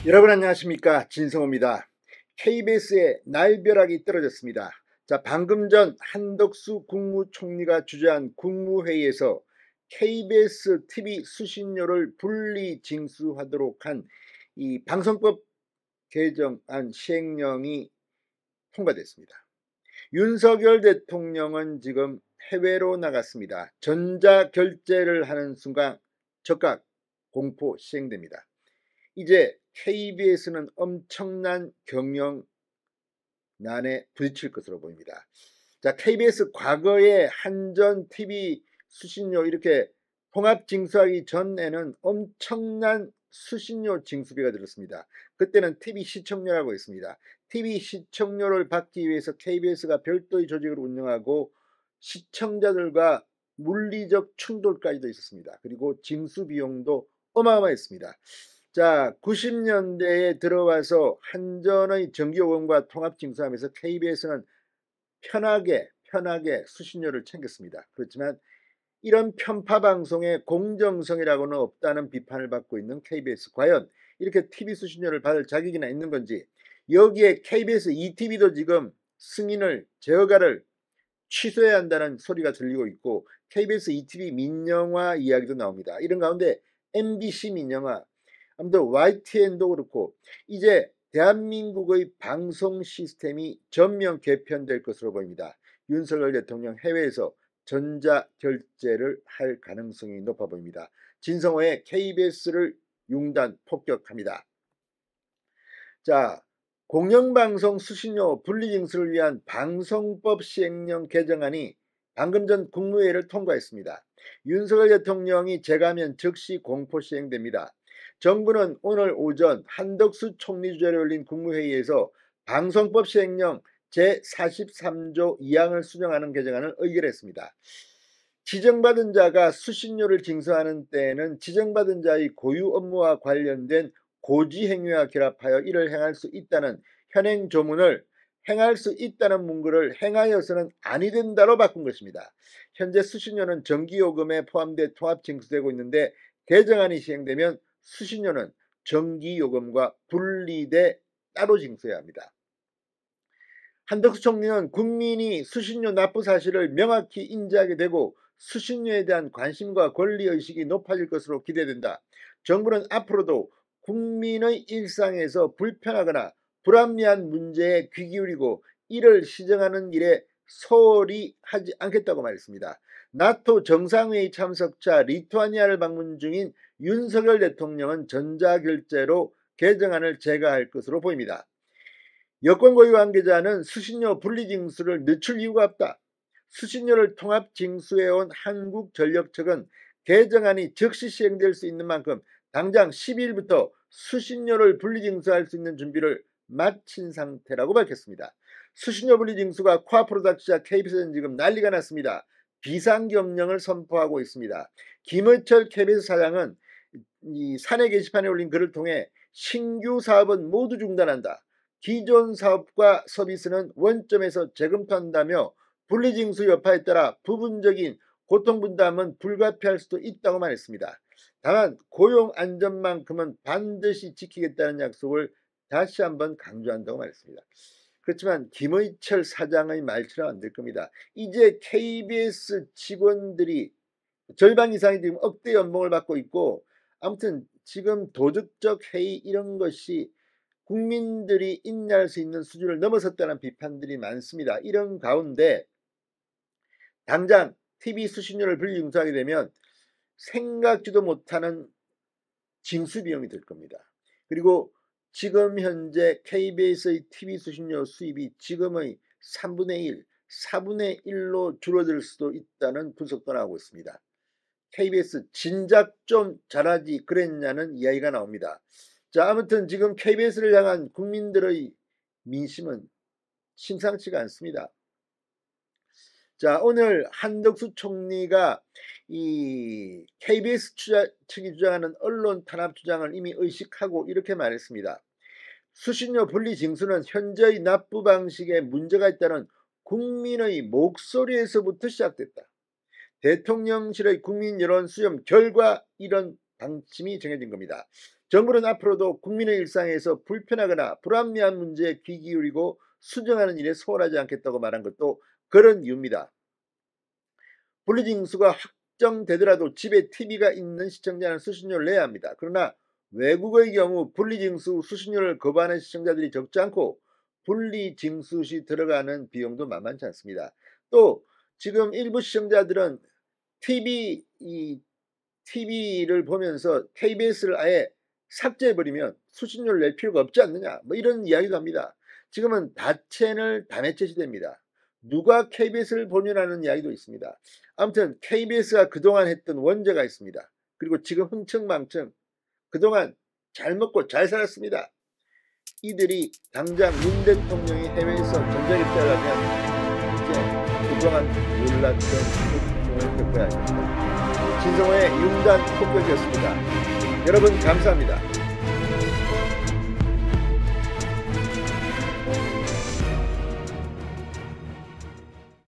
여러분 안녕하십니까, 진성호입니다. KBS의 날벼락이 떨어졌습니다. 자, 방금 전 한덕수 국무총리가 주재한 국무회의에서 KBS TV 수신료를 분리 징수하도록 한 이 방송법 개정안 시행령이 통과됐습니다. 윤석열 대통령은 지금 해외로 나갔습니다. 전자결제를 하는 순간 즉각 공포 시행됩니다. 이제 KBS는 엄청난 경영난에 부딪힐 것으로 보입니다. 자, KBS 과거에 한전 TV 수신료 이렇게 통합 징수하기 전에는 엄청난 수신료 징수비가 들었습니다. 그때는 TV 시청료라고 했습니다. TV 시청료를 받기 위해서 KBS가 별도의 조직을 운영하고 시청자들과 물리적 충돌까지도 있었습니다. 그리고 징수 비용도 어마어마했습니다. 자, 90년대에 들어와서 한전의 정기요금과 통합징수하면서 KBS는 편하게 수신료를 챙겼습니다. 그렇지만 이런 편파 방송의 공정성이라고는 없다는 비판을 받고 있는 KBS, 과연 이렇게 TV 수신료를 받을 자격이나 있는 건지, 여기에 KBS ETV도 지금 승인을 제어가를 취소해야 한다는 소리가 들리고 있고, KBS ETV 민영화 이야기도 나옵니다. 이런 가운데 MBC 민영화, 아무튼 YTN도 그렇고 이제 대한민국의 방송 시스템이 전면 개편될 것으로 보입니다. 윤석열 대통령 해외에서 전자결제를 할 가능성이 높아 보입니다. 진성호의 KBS를 융단 폭격합니다. 자, 공영방송 수신료 분리징수를 위한 방송법 시행령 개정안이 방금 전 국무회의를 통과했습니다. 윤석열 대통령이 재가면 즉시 공포 시행됩니다. 정부는 오늘 오전 한덕수 총리 주재로 열린 국무회의에서 방송법 시행령 제43조 2항을 수정하는 개정안을 의결했습니다. 지정받은 자가 수신료를 징수하는 때에는 지정받은 자의 고유 업무와 관련된 고지 행위와 결합하여 이를 행할 수 있다는 현행 조문을 행할 수 있다는 문구를 행하여서는 아니 된다로 바꾼 것입니다. 현재 수신료는 전기요금에 포함돼 통합징수되고 있는데, 개정안이 시행되면 수신료는 전기요금과 분리돼 따로 징수해야 합니다. 한덕수 총리는 국민이 수신료 납부 사실을 명확히 인지하게 되고 수신료에 대한 관심과 권리의식이 높아질 것으로 기대된다. 정부는 앞으로도 국민의 일상에서 불편하거나 불합리한 문제에 귀 기울이고 이를 시정하는 일에 소홀히 하지 않겠다고 말했습니다. 나토 정상회의 참석차 리투아니아를 방문 중인 윤석열 대통령은 전자결제로 개정안을 제거할 것으로 보입니다. 여권 고유 관계자는 수신료 분리징수를 늦출 이유가 없다. 수신료를 통합징수해온 한국전력청은 개정안이 즉시 시행될 수 있는 만큼 당장 12일부터 수신료를 분리징수할 수 있는 준비를 마친 상태라고 밝혔습니다. 수신료 분리징수가 코앞으로 닥치자 KBS는 지금 난리가 났습니다. 비상경영을 선포하고 있습니다. 김의철 KBS 사장은 이 사내 게시판에 올린 글을 통해 신규 사업은 모두 중단한다. 기존 사업과 서비스는 원점에서 재검토한다며 분리징수 여파에 따라 부분적인 고통분담은 불가피할 수도 있다고 말했습니다. 다만 고용 안전만큼은 반드시 지키겠다는 약속을 다시 한번 강조한다고 말했습니다. 그렇지만 김의철 사장의 말처럼 안 될 겁니다. 이제 KBS 직원들이 절반 이상이 지금 억대 연봉을 받고 있고, 아무튼 지금 도덕적 해이 이런 것이 국민들이 인내할 수 있는 수준을 넘어섰다는 비판들이 많습니다. 이런 가운데 당장 TV 수신료를 분리징수하게 되면 생각지도 못하는 징수 비용이 들 겁니다. 그리고 지금 현재 KBS의 TV 수신료 수입이 지금의 3분의 1, 4분의 1로 줄어들 수도 있다는 분석도 나오고 있습니다. KBS 진작 좀 잘하지 그랬냐는 이야기가 나옵니다. 자, 아무튼 지금 KBS를 향한 국민들의 민심은 심상치가 않습니다. 자, 오늘 한덕수 총리가 이 KBS 측이 주장하는 언론 탄압 주장을 이미 의식하고 이렇게 말했습니다. 수신료 분리 징수는 현재의 납부 방식에 문제가 있다는 국민의 목소리에서부터 시작됐다. 대통령실의 국민 여론 수렴 결과 이런 방침이 정해진 겁니다. 정부는 앞으로도 국민의 일상에서 불편하거나 불합리한 문제에 귀 기울이고 수정하는 일에 소홀하지 않겠다고 말한 것도 그런 이유입니다. 분리징수가 확정되더라도 집에 TV가 있는 시청자는 수신료를 내야 합니다. 그러나 외국의 경우 분리징수 수신료를 거부하는 시청자들이 적지 않고 분리징수 시 들어가는 비용도 만만치 않습니다. 또 지금 일부 시청자들은 TV를 보면서 KBS를 아예 삭제해버리면 수신료를 낼 필요가 없지 않느냐, 뭐 이런 이야기도 합니다. 지금은 다채널 다매체 시대입니다. 누가 KBS를 보냐는 이야기도 있습니다. 아무튼 KBS가 그동안 했던 원죄가 있습니다. 그리고 지금 흥청망청 그동안 잘 먹고 잘 살았습니다. 이들이 당장 윤 대통령이 해외에서 전자결제를 하면 이제 그동안 몰랐던 고통을 겪어야 합니다. 진성호의 윤단 폭격이었습니다. 여러분 감사합니다.